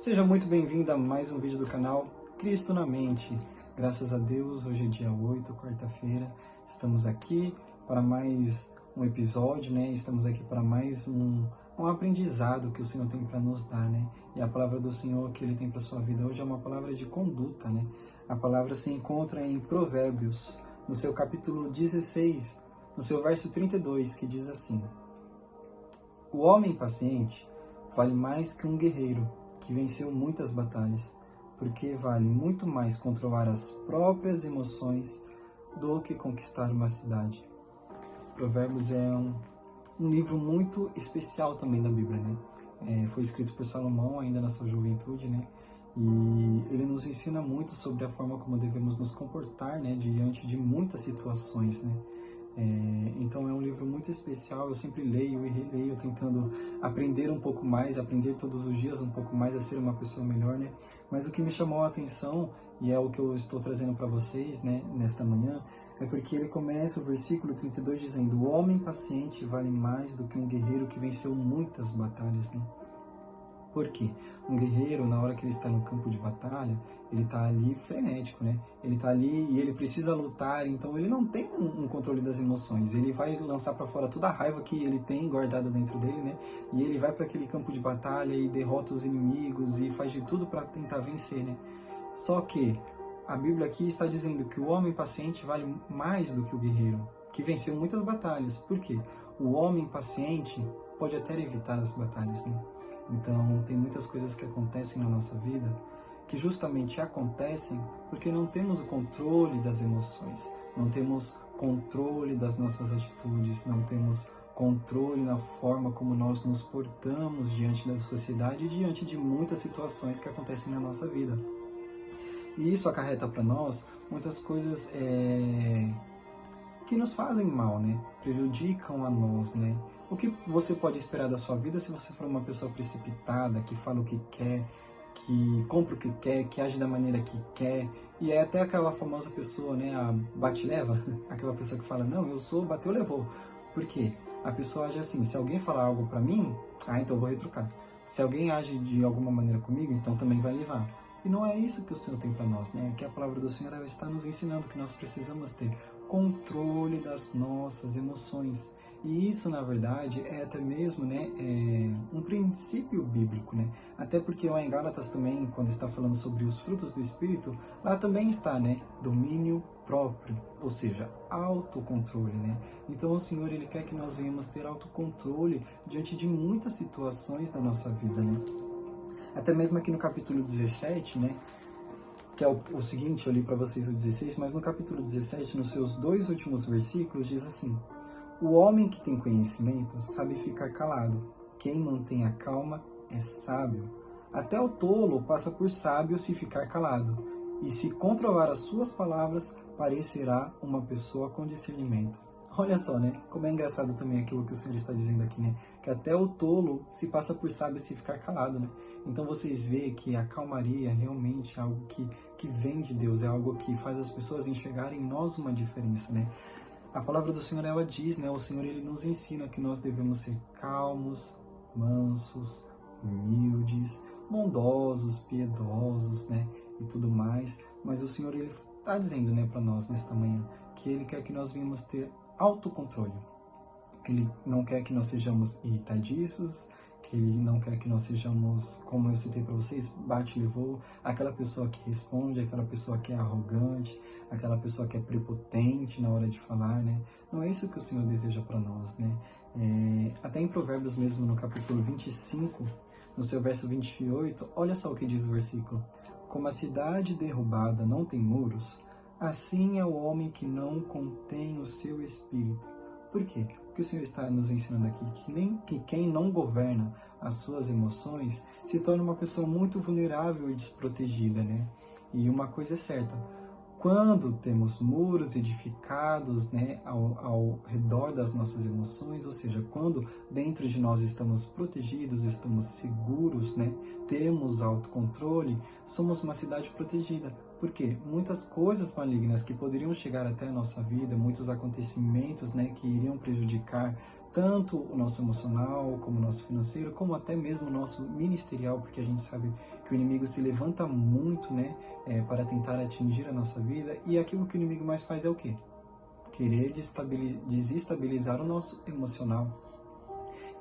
Seja muito bem-vindo a mais um vídeo do canal Cristo na Mente. Graças a Deus, hoje é dia 8, quarta-feira. Estamos aqui para mais um episódio, né? Estamos aqui para mais um aprendizado que o Senhor tem para nos dar, né? E a palavra do Senhor que Ele tem para sua vida hoje é uma palavra de conduta, né? A palavra se encontra em Provérbios, no seu capítulo 16, no seu verso 32, que diz assim: O homem paciente vale mais que um guerreiro que venceu muitas batalhas, porque vale muito mais controlar as próprias emoções do que conquistar uma cidade. Provérbios é um livro muito especial também da Bíblia, né? Foi escrito por Salomão ainda na sua juventude, né? E ele nos ensina muito sobre a forma como devemos nos comportar, né? Diante de muitas situações, né? Então é um livro muito especial, eu sempre leio e releio, tentando aprender um pouco mais, aprender todos os dias um pouco mais a ser uma pessoa melhor, né? Mas o que me chamou a atenção, e é o que eu estou trazendo para vocês, né, nesta manhã, é porque ele começa o versículo 32 dizendo: O homem paciente vale mais do que um guerreiro que venceu muitas batalhas, né? Por quê? Um guerreiro, na hora que ele está no campo de batalha, ele está ali frenético, né? Ele está ali e ele precisa lutar, então ele não tem um controle das emoções. Ele vai lançar para fora toda a raiva que ele tem guardada dentro dele, né? E ele vai para aquele campo de batalha e derrota os inimigos e faz de tudo para tentar vencer, né? Só que a Bíblia aqui está dizendo que o homem paciente vale mais do que o guerreiro, que venceu muitas batalhas. Por quê? O homem paciente pode até evitar as batalhas, né? Então, tem muitas coisas que acontecem na nossa vida que justamente acontecem porque não temos o controle das emoções, não temos controle das nossas atitudes, não temos controle na forma como nós nos portamos diante da sociedade e diante de muitas situações que acontecem na nossa vida. E isso acarreta para nós muitas coisas que nos fazem mal, né? Prejudicam a nós, né? O que você pode esperar da sua vida se você for uma pessoa precipitada, que fala o que quer, que compra o que quer, que age da maneira que quer, e é até aquela famosa pessoa, né, a bate-leva, aquela pessoa que fala: não, eu sou, bateu, levou. Por quê? A pessoa age assim: se alguém falar algo pra mim, então eu vou retrucar. Se alguém age de alguma maneira comigo, então também vai levar. E não é isso que o Senhor tem para nós, né? Que a palavra do Senhor está nos ensinando que nós precisamos ter controle das nossas emoções. E isso, na verdade, é até mesmo, né, um princípio bíblico, né? Até porque lá em Gálatas também, quando está falando sobre os frutos do Espírito, lá também está, né, domínio próprio, ou seja, autocontrole, né? Então o Senhor, Ele quer que nós venhamos ter autocontrole diante de muitas situações da nossa vida, né? Até mesmo aqui no capítulo 17, né, que é o seguinte, eu li para vocês o 16, mas no capítulo 17, nos seus 2 últimos versículos, diz assim: O homem que tem conhecimento sabe ficar calado. Quem mantém a calma é sábio. Até o tolo passa por sábio se ficar calado. E se controlar as suas palavras, parecerá uma pessoa com discernimento. Olha só, né? Como é engraçado também aquilo que o Senhor está dizendo aqui, né? Que até o tolo se passa por sábio se ficar calado, né? Então vocês veem que a calmaria realmente é algo que vem de Deus, é algo que faz as pessoas enxergarem em nós uma diferença, né? A palavra do Senhor, ela diz, né? O Senhor, Ele nos ensina que nós devemos ser calmos, mansos, humildes, bondosos, piedosos, né? E tudo mais. Mas o Senhor, Ele está dizendo, né, para nós nesta manhã, que Ele quer que nós venhamos ter autocontrole. Que Ele não quer que nós sejamos irritadiços, que Ele não quer que nós sejamos, como eu citei para vocês, bate e levou, aquela pessoa que responde, aquela pessoa que é arrogante, aquela pessoa que é prepotente na hora de falar, né? Não é isso que o Senhor deseja para nós, né? Até em Provérbios mesmo, no capítulo 25, no seu verso 28, olha só o que diz o versículo: Como a cidade derrubada não tem muros, assim é o homem que não contém o seu espírito. Por quê? Porque o Senhor está nos ensinando aqui que quem não governa as suas emoções se torna uma pessoa muito vulnerável e desprotegida, né? E uma coisa é certa: quando temos muros edificados, né, ao redor das nossas emoções, ou seja, quando dentro de nós estamos protegidos, estamos seguros, né, temos autocontrole, somos uma cidade protegida. Porque muitas coisas malignas que poderiam chegar até a nossa vida, muitos acontecimentos, né, que iriam prejudicar tanto o nosso emocional, como o nosso financeiro, como até mesmo o nosso ministerial, porque a gente sabe que o inimigo se levanta muito, né, para tentar atingir a nossa vida, e aquilo que o inimigo mais faz é o quê? Querer desestabilizar o nosso emocional.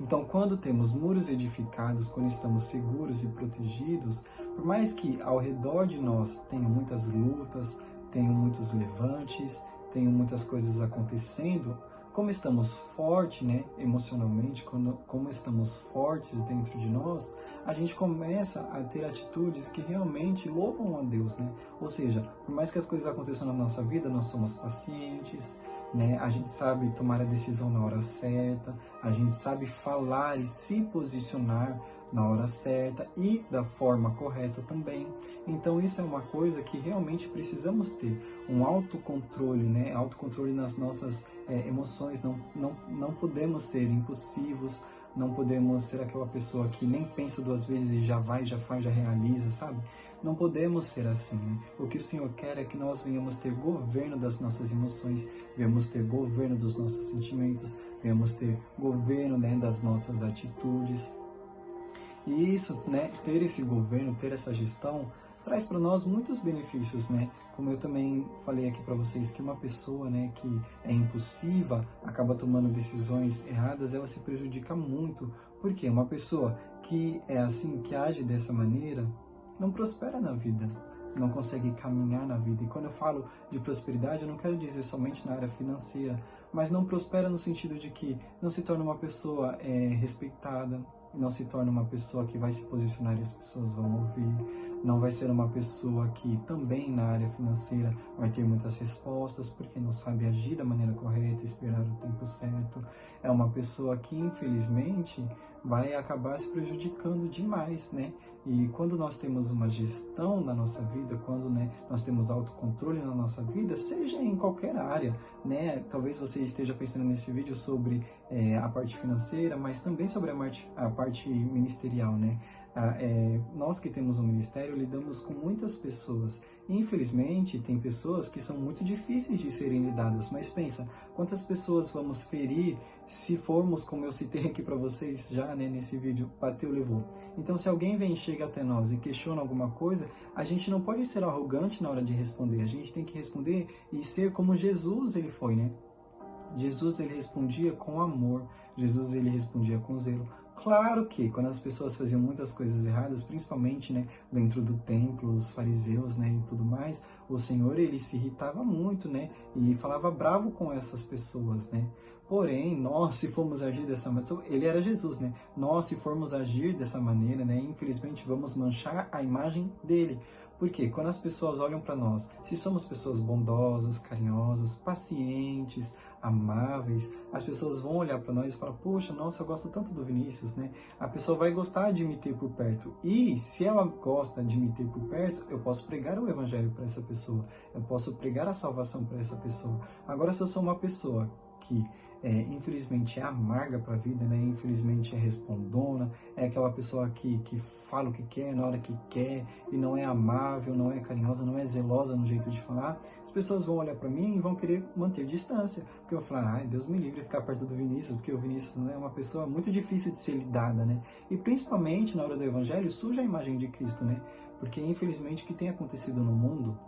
Então, quando temos muros edificados, quando estamos seguros e protegidos, por mais que ao redor de nós tenham muitas lutas, tenham muitos levantes, tenham muitas coisas acontecendo, como estamos fortes, né, emocionalmente, como estamos fortes dentro de nós, a gente começa a ter atitudes que realmente louvam a Deus, né? Ou seja, por mais que as coisas aconteçam na nossa vida, nós somos pacientes, né? A gente sabe tomar a decisão na hora certa, a gente sabe falar e se posicionar na hora certa e da forma correta também. Então isso é uma coisa que realmente precisamos ter, um autocontrole, né? Autocontrole nas nossas emoções, não podemos ser impulsivos, não podemos ser aquela pessoa que nem pensa duas vezes e já vai, já faz, já realiza, sabe? Não podemos ser assim, né? O que o Senhor quer é que nós venhamos ter governo das nossas emoções, venhamos ter governo dos nossos sentimentos, venhamos ter governo, né, das nossas atitudes. E isso, né, ter esse governo, ter essa gestão, traz para nós muitos benefícios, né? Como eu também falei aqui para vocês, que uma pessoa, né, que é impulsiva, acaba tomando decisões erradas, ela se prejudica muito. Porque uma pessoa que é assim, que age dessa maneira, não prospera na vida, não consegue caminhar na vida. E quando eu falo de prosperidade, eu não quero dizer somente na área financeira, mas não prospera no sentido de que não se torna uma pessoa respeitada, não se torna uma pessoa que vai se posicionar e as pessoas vão ouvir, não vai ser uma pessoa que também na área financeira vai ter muitas respostas, porque não sabe agir da maneira correta, esperar o tempo certo. É uma pessoa que, infelizmente, vai acabar se prejudicando demais, né? E quando nós temos uma gestão na nossa vida, quando, né, nós temos autocontrole na nossa vida, seja em qualquer área, né? Talvez você esteja pensando nesse vídeo sobre a parte financeira, mas também sobre a parte ministerial, né? Nós que temos um ministério lidamos com muitas pessoas. Infelizmente, tem pessoas que são muito difíceis de serem lidadas, mas pensa, quantas pessoas vamos ferir se formos, como eu citei aqui para vocês já, né, nesse vídeo, bateu, levou. Então, se alguém vem e chega até nós e questiona alguma coisa, a gente não pode ser arrogante na hora de responder, a gente tem que responder e ser como Jesus ele foi, né? Jesus ele respondia com amor, Jesus ele respondia com zelo. Claro que quando as pessoas faziam muitas coisas erradas, principalmente, né, dentro do templo, os fariseus, né, e tudo mais, o Senhor ele se irritava muito, né, e falava bravo com essas pessoas, né. Porém, nós se formos agir dessa maneira, ele era Jesus, né? Nós se formos agir dessa maneira, né, infelizmente vamos manchar a imagem dele. Porque quando as pessoas olham para nós, se somos pessoas bondosas, carinhosas, pacientes, amáveis, as pessoas vão olhar para nós e falar, poxa, nossa, eu gosto tanto do Vinícius, né? A pessoa vai gostar de me ter por perto. E se ela gosta de me ter por perto, eu posso pregar o evangelho para essa pessoa, eu posso pregar a salvação para essa pessoa. Agora, se eu sou uma pessoa que infelizmente é amarga para a vida, né? Infelizmente é respondona, é aquela pessoa que fala o que quer na hora que quer e não é amável, não é carinhosa, não é zelosa no jeito de falar, as pessoas vão olhar para mim e vão querer manter distância, porque eu vou falar, ai, Deus me livre de ficar perto do Vinícius, porque o Vinícius, né, é uma pessoa muito difícil de ser lidada, né? E principalmente na hora do evangelho suja a imagem de Cristo, né? Porque infelizmente o que tem acontecido no mundo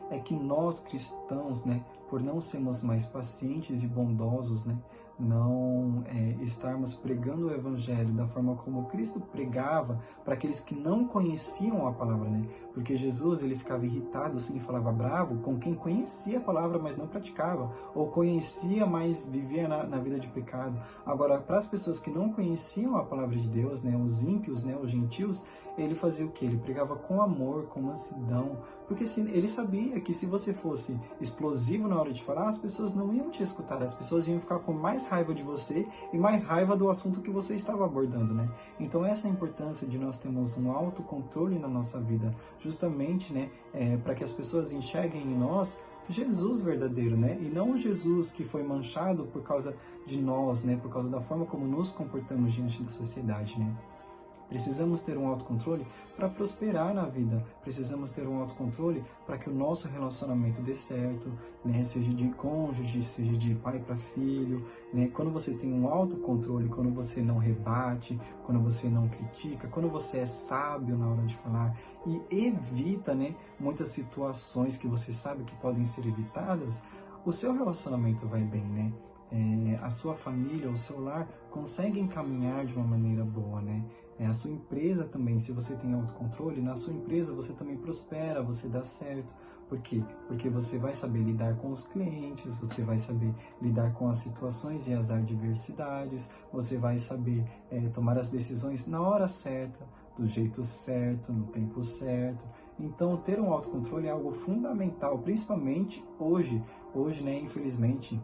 é que nós cristãos, né, por não sermos mais pacientes e bondosos, né, não estarmos pregando o evangelho da forma como Cristo pregava para aqueles que não conheciam a palavra, né? Porque Jesus ele ficava irritado, assim, falava bravo com quem conhecia a palavra, mas não praticava, ou conhecia, mas vivia na vida de pecado. Agora, para as pessoas que não conheciam a palavra de Deus, né, os ímpios, né, os gentios, ele fazia o quê? Ele pregava com amor, com mansidão, porque ele sabia que se você fosse explosivo na hora de falar, as pessoas não iam te escutar, as pessoas iam ficar com mais raiva de você e mais raiva do assunto que você estava abordando, né? Então essa é a importância de nós termos um autocontrole na nossa vida, justamente, né, para que as pessoas enxerguem em nós Jesus verdadeiro, né? E não o Jesus que foi manchado por causa de nós, né? Por causa da forma como nos comportamos diante da sociedade, né? Precisamos ter um autocontrole para prosperar na vida. Precisamos ter um autocontrole para que o nosso relacionamento dê certo, né? Seja de cônjuge, seja de pai para filho, né? Quando você tem um autocontrole, quando você não rebate, quando você não critica, quando você é sábio na hora de falar e evita, né, muitas situações que você sabe que podem ser evitadas, o seu relacionamento vai bem, né? A sua família, o seu lar conseguem caminhar de uma maneira boa, né? A sua empresa também, se você tem autocontrole, na sua empresa você também prospera, você dá certo. Por quê? Porque você vai saber lidar com os clientes, você vai saber lidar com as situações e as adversidades, você vai saber tomar as decisões na hora certa, do jeito certo, no tempo certo. Então, ter um autocontrole é algo fundamental, principalmente hoje. Hoje, né, infelizmente,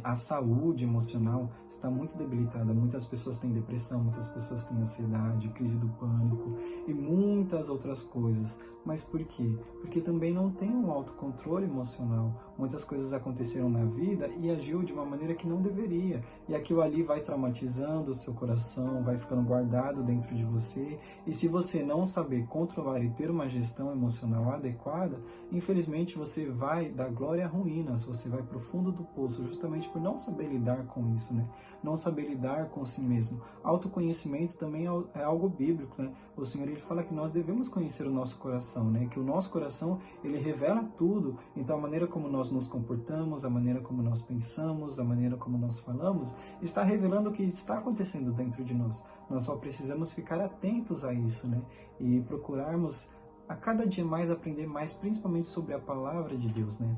a saúde emocional está muito debilitada. Muitas pessoas têm depressão, muitas pessoas têm ansiedade, crise do pânico e muitas outras coisas. Mas por quê? Porque também não tem um autocontrole emocional. Muitas coisas aconteceram na vida e agiu de uma maneira que não deveria. E aquilo ali vai traumatizando o seu coração, vai ficando guardado dentro de você. E se você não saber controlar e ter uma gestão emocional adequada, infelizmente você vai da glória a ruínas, você vai para o fundo do poço, justamente por não saber lidar com isso, né? Não saber lidar com si mesmo. Autoconhecimento também é algo bíblico, né? O Senhor, ele fala que nós devemos conhecer o nosso coração, né? Que o nosso coração, ele revela tudo. Então, a maneira como nós nos comportamos, a maneira como nós pensamos, a maneira como nós falamos, está revelando o que está acontecendo dentro de nós. Nós só precisamos ficar atentos a isso, né? E procurarmos a cada dia mais aprender mais, principalmente sobre a palavra de Deus, né?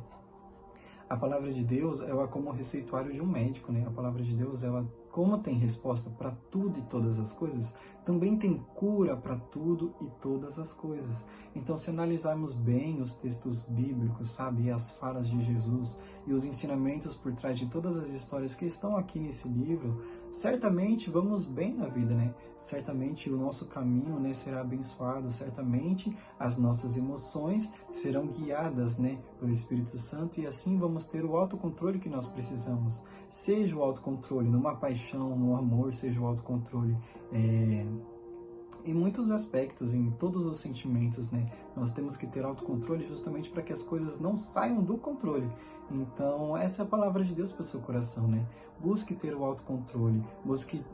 A palavra de Deus, ela é como o receituário de um médico, né? A palavra de Deus, ela, como tem resposta para tudo e todas as coisas, também tem cura para tudo e todas as coisas. Então, se analisarmos bem os textos bíblicos, sabe, e as falas de Jesus e os ensinamentos por trás de todas as histórias que estão aqui nesse livro, certamente vamos bem na vida, né? Certamente o nosso caminho, né, será abençoado, certamente as nossas emoções serão guiadas, né, pelo Espírito Santo e assim vamos ter o autocontrole que nós precisamos. Seja o autocontrole numa paixão, no amor, seja o autocontrole em muitos aspectos, em todos os sentimentos, né? Nós temos que ter autocontrole justamente para que as coisas não saiam do controle. Então, essa é a palavra de Deus para o seu coração, né? Busque ter o autocontrole, busque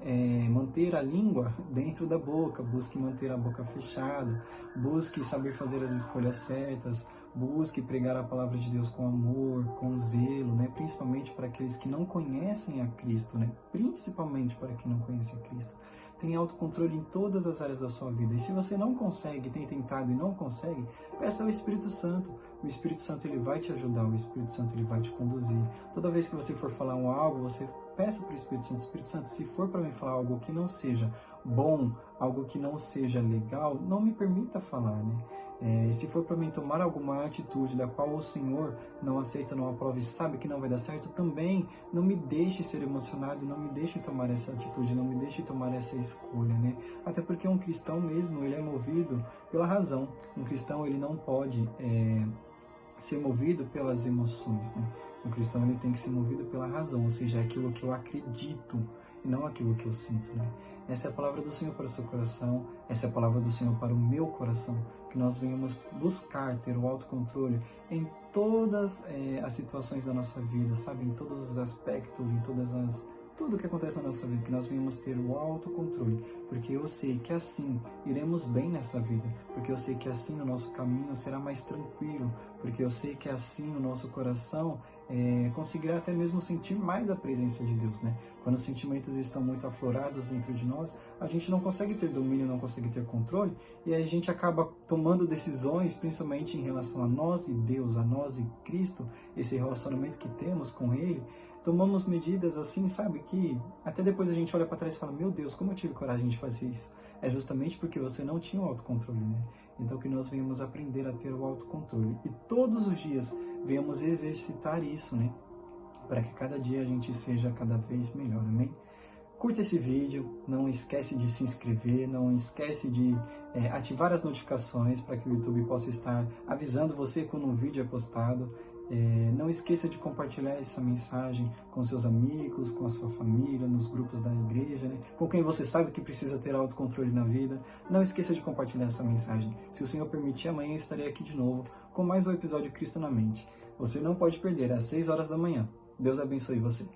manter a língua dentro da boca, busque manter a boca fechada, busque saber fazer as escolhas certas, busque pregar a palavra de Deus com amor, com zelo, né? Principalmente para aqueles que não conhecem a Cristo, né? Principalmente para quem não conhece a Cristo. Tenha autocontrole em todas as áreas da sua vida. E se você não consegue, tem tentado e não consegue, peça ao Espírito Santo. O Espírito Santo, ele vai te ajudar, o Espírito Santo, ele vai te conduzir. Toda vez que você for falar algo, você peça para o Espírito Santo, se for para mim falar algo que não seja bom, algo que não seja legal, não me permita falar, né? Se for para mim tomar alguma atitude da qual o Senhor não aceita, não aprova e sabe que não vai dar certo, também não me deixe ser emocionado, não me deixe tomar essa atitude, não me deixe tomar essa escolha, né? Até porque um cristão mesmo, ele é movido pela razão. Um cristão, ele não pode ser movido pelas emoções, né? Um cristão, ele tem que ser movido pela razão, ou seja, aquilo que eu acredito e não aquilo que eu sinto, né? Essa é a palavra do Senhor para o seu coração, essa é a palavra do Senhor para o meu coração, que nós venhamos buscar ter o autocontrole em todas as situações da nossa vida, sabe? Em todos os aspectos, em tudo que acontece na nossa vida, que nós venhamos ter o autocontrole, porque eu sei que assim iremos bem nessa vida, porque eu sei que assim o nosso caminho será mais tranquilo, porque eu sei que assim o nosso coração conseguirá até mesmo sentir mais a presença de Deus, né? Quando os sentimentos estão muito aflorados dentro de nós, a gente não consegue ter domínio, não consegue ter controle, e aí a gente acaba tomando decisões, principalmente em relação a nós e Deus, a nós e Cristo, esse relacionamento que temos com Ele. Tomamos medidas assim, sabe, que até depois a gente olha para trás e fala, meu Deus, como eu tive coragem de fazer isso? É justamente porque você não tinha o autocontrole, né? Então que nós venhamos aprender a ter o autocontrole. E todos os dias venhamos exercitar isso, né? Para que cada dia a gente seja cada vez melhor, amém? Curta esse vídeo, não esquece de se inscrever, não esquece de ativar as notificações para que o YouTube possa estar avisando você quando um vídeo é postado. Não esqueça de compartilhar essa mensagem com seus amigos, com a sua família, nos grupos da igreja, né? com quem você sabe que precisa ter autocontrole na vida. Não esqueça de compartilhar essa mensagem. Se o Senhor permitir, amanhã estarei aqui de novo com mais um episódio Cristo na Mente. Você não pode perder às 6 horas da manhã. Deus abençoe você.